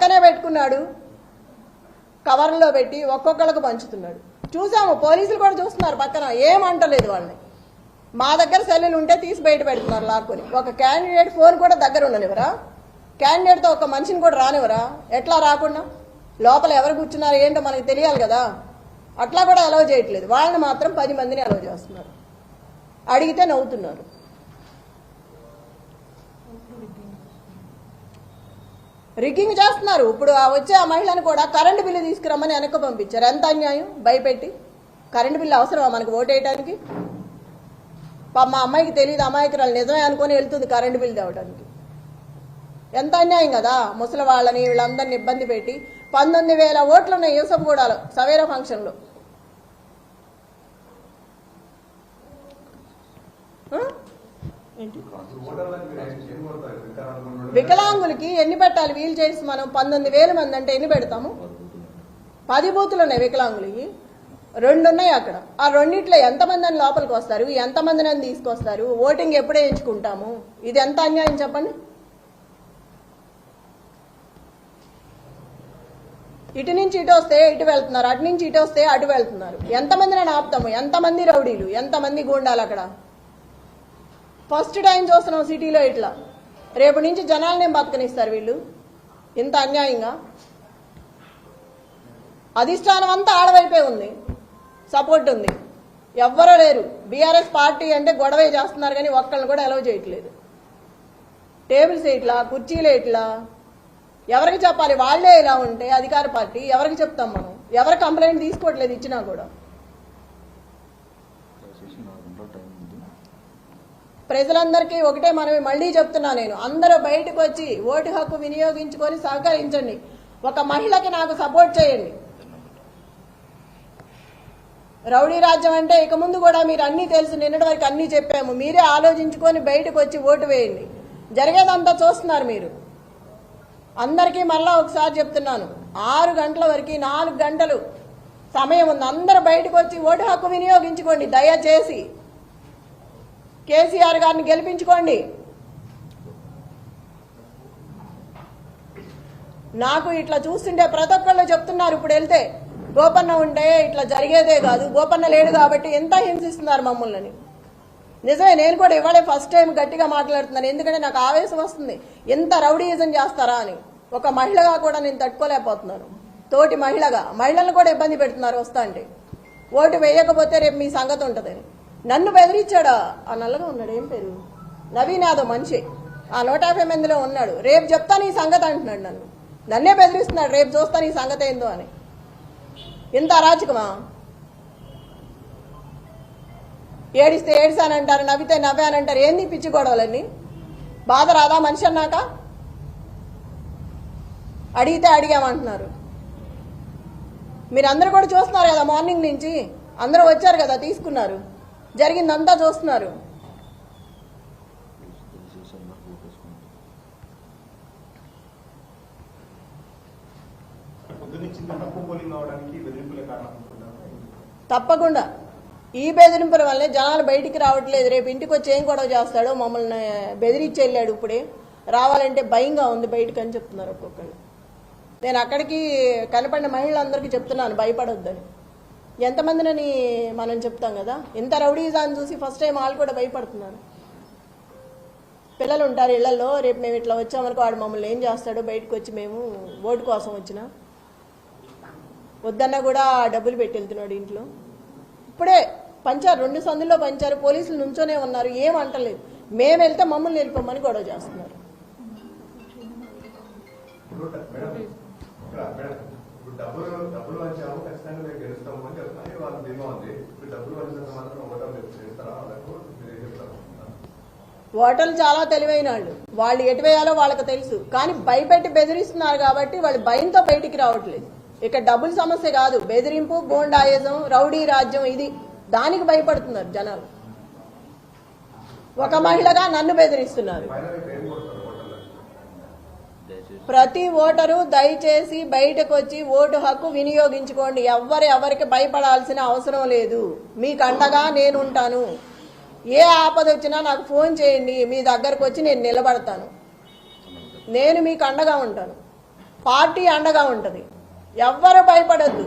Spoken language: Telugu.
పక్కనే పెట్టుకున్నాడు, కవర్లో పెట్టి ఒక్కొక్కళ్ళకు పంచుతున్నాడు. చూసాము, పోలీసులు కూడా చూస్తున్నారు పక్కన, ఏమంటలేదు వాళ్ళని. మా దగ్గర సెల్లులు ఉంటే తీసి బయట పెడుతున్నారు లాక్కొని. ఒక క్యాండిడేట్ ఫోన్ కూడా దగ్గర ఉండనివరా, క్యాండిడేట్తో ఒక మనిషిని కూడా రానివరా? ఎట్లా రాకుండా? లోపల ఎవరు కూర్చున్నారు ఏంటో మనకు తెలియాలి కదా. అట్లా కూడా అలౌ చేయట్లేదు. వాళ్ళని మాత్రం 10 మందిని అలౌ చేస్తున్నారు. అడిగితే నవ్వుతున్నారు. రిగ్గింగ్ చేస్తున్నారు. ఇప్పుడు వచ్చే ఆ మహిళను కూడా కరెంటు బిల్లు తీసుకురమ్మని వెనక్కి పంపించారు. ఎంత అన్యాయం! భయపెట్టి కరెంటు బిల్లు అవసరమా మనకు ఓటేయడానికి? మా అమ్మాయికి తెలియదు, అమాయకురాలు నిజమే అనుకుని వెళ్తుంది కరెంటు బిల్లు తేవడానికి. ఎంత అన్యాయం కదా. ముసలి వాళ్ళని వీళ్ళందరినీ ఇబ్బంది పెట్టి 19,000 ఓట్లు ఉన్నాయి యూసఫ్గూడలో సవేరా ఫంక్షన్లో. వికలాంగులకి ఎన్ని పెట్టాలి? వీల్ చైర్స్ మనం 19,000 మంది అంటే ఎన్ని పెడతాము? 10 బూతులు ఉన్నాయి వికలాంగులకి, 2 ఉన్నాయి అక్కడ. ఆ రెండిట్లో ఎంతమంది అని లోపలికి వస్తారు, ఎంతమందిని అని తీసుకొస్తారు? ఓటింగ్ ఎప్పుడే ఎంచుకుంటాము? ఇది ఎంత అన్యాయం చెప్పండి. ఇటు నుంచి ఇటు వస్తే ఇటు వెళ్తున్నారు, అటు నుంచి ఇటు వస్తే అటు వెళ్తున్నారు. ఎంతమందిని ఆపుతాము? ఎంతమంది రౌడీలు, ఎంతమంది గూండాలు అక్కడ? ఫస్ట్ టైం చూస్తున్నాం సిటీలో ఇట్లా. రేపు నుంచి జనాలనే బతకనిస్తారు వీళ్ళు. ఇంత అన్యాయంగా అధిష్టానం అంతా ఆడవైపే ఉంది, సపోర్ట్ ఉంది, ఎవ్వరూ లేరు. బీఆర్ఎస్ పార్టీ అంటే గొడవే చేస్తున్నారు కానీ ఒక్కళ్ళని కూడా అలౌ చేయట్లేదు. టేబుల్స్ ఇట్లా, కుర్చీలు ఇట్లా. ఎవరికి చెప్పాలి? వాళ్లే ఇలా ఉంటే అధికార పార్టీ ఎవరికి చెప్తాం మనం? ఎవరు కంప్లైంట్ తీసుకోవట్లేదు ఇచ్చినా కూడా. ప్రజలందరికీ ఒకటే మనమే మళ్లీ చెప్తున్నా నేను, అందరూ బయటకు వచ్చి ఓటు హక్కు వినియోగించుకొని సహకరించండి. ఒక మహిళకి నాకు సపోర్ట్ చేయండి. రౌడీ రాజ్యం అంటే ఇక ముందు కూడా మీరు అన్నీ తెలుసు, నిన్నటి వరకు అన్నీ చెప్పాము. మీరే ఆలోచించుకొని బయటకు వచ్చి ఓటు వేయండి. జరిగేదంతా చూస్తున్నారు మీరు. అందరికీ మళ్ళా ఒకసారి చెప్తున్నాను, 6 గంటల వరకు 4 గంటలు సమయం ఉంది. అందరూ బయటకు వచ్చి ఓటు హక్కు వినియోగించుకోండి. దయచేసి కేసీఆర్ గారిని గెలిపించుకోండి. నాకు ఇట్లా చూస్తుంటే ప్రతి ఒక్కళ్ళు చెప్తున్నారు, ఇప్పుడు వెళ్తే గోపన్న ఉంటే ఇట్లా జరిగేదే కాదు, గోపన్న లేడు కాబట్టి ఎంత హింసిస్తున్నారు మమ్మల్ని. నిజమే, నేను కూడా ఇవాళే ఫస్ట్ టైం గట్టిగా మాట్లాడుతున్నాను. ఎందుకంటే నాకు ఆవేశం వస్తుంది, ఎంత రౌడీయిజం చేస్తారా అని. ఒక మహిళగా కూడా నేను తట్టుకోలేకపోతున్నాను. తోటి మహిళలను కూడా ఇబ్బంది పెడుతున్నారు వస్తా అంటే. ఓటు వేయకపోతే రేపు మీ సంగతి ఉంటుందని నన్ను బెదిరించాడా? ఆ నల్లగా ఉన్నాడు, ఏం పేరు, నవీన్ యాదవ్ మనిషి, ఆ 150 మందిలో ఉన్నాడు. రేపు చెప్తా నీ సంగతి అంటున్నాడు. నన్నే బెదిరిస్తున్నాడు, రేపు చూస్తా నీ సంగతి ఏందో అని. ఇంత అరాచకమా? ఏడిస్తే ఏడిసానంటారు, నవ్వితే నవ్వానంటారు. ఏంది పిచ్చి గొడవలన్నీ? బాధ రాదా మనిషి అన్నాక? అడిగితే అడిగామంటున్నారు. మీరందరూ కూడా చూస్తున్నారు కదా, మార్నింగ్ నుంచి అందరూ వచ్చారు కదా, తీసుకున్నారు, జరిగిందంతా చూస్తున్నారు. తప్పకుండా ఈ బెదిరింపుల వల్లే జనాలు బయటికి రావట్లేదు. రేపు ఇంటికి వచ్చి ఏం గొడవ చేస్తాడో, మమ్మల్ని బెదిరించి వెళ్ళాడు, ఇప్పుడే రావాలంటే భయంగా ఉంది బయటకు అని చెప్తున్నారు ఒక్కొక్కళ్ళు. నేను అక్కడికి కనపడిన మహిళలందరికీ చెప్తున్నాను, భయపడొద్దని. ఎంతమందినని మనం చెప్తాం కదా. ఇంత రౌడీజాన్ని చూసి ఫస్ట్ టైం వాళ్ళు కూడా భయపడుతున్నారు. పిల్లలు ఉంటారు ఇళ్లలో, రేపు మేము ఇట్లా వచ్చామనుకో వాడు మమ్మల్ని ఏం చేస్తాడో, బయటకు వచ్చి మేము ఓటు కోసం వచ్చినా వద్దన్నా కూడా డబ్బులు పెట్టి వెళ్తున్నాడు ఇంట్లో. ఇప్పుడే పంచారు, 2 సందుల్లో పంచారు, పోలీసులు నుంచోనే ఉన్నారు, ఏం అంటలేదు. మేము వెళ్తే మమ్మల్ని వెళ్ళిపోమని గొడవ చేస్తున్నారు. ఓటర్లు చాలా తెలివైన వాళ్ళు ఎటు వేయాలో వాళ్ళకి తెలుసు. కానీ భయపెట్టి బెదిరిస్తున్నారు కాబట్టి వాళ్ళు భయంతో బయటికి రావట్లేదు. ఇక డబ్బుల సమస్య కాదు, బెదిరింపు, గోండాయిజం, రౌడీ రాజ్యం, ఇది దానికి భయపడుతున్నారు జనాలు. ఒక మహిళగా నన్ను బెదిరిస్తున్నారు. ప్రతి ఓటరు దయచేసి బయటకు వచ్చి ఓటు హక్కు వినియోగించుకోండి. ఎవరికి భయపడాల్సిన అవసరం లేదు. మీకు అండగా నేను ఉంటాను. ఏ ఆపద వచ్చినా నాకు ఫోన్ చేయండి, మీ దగ్గరకు వచ్చి నేను నిలబడతాను. నేను మీకు అండగా ఉంటాను. పార్టీ అండగా ఉంటుంది. ఎవ్వరు భయపడద్దు.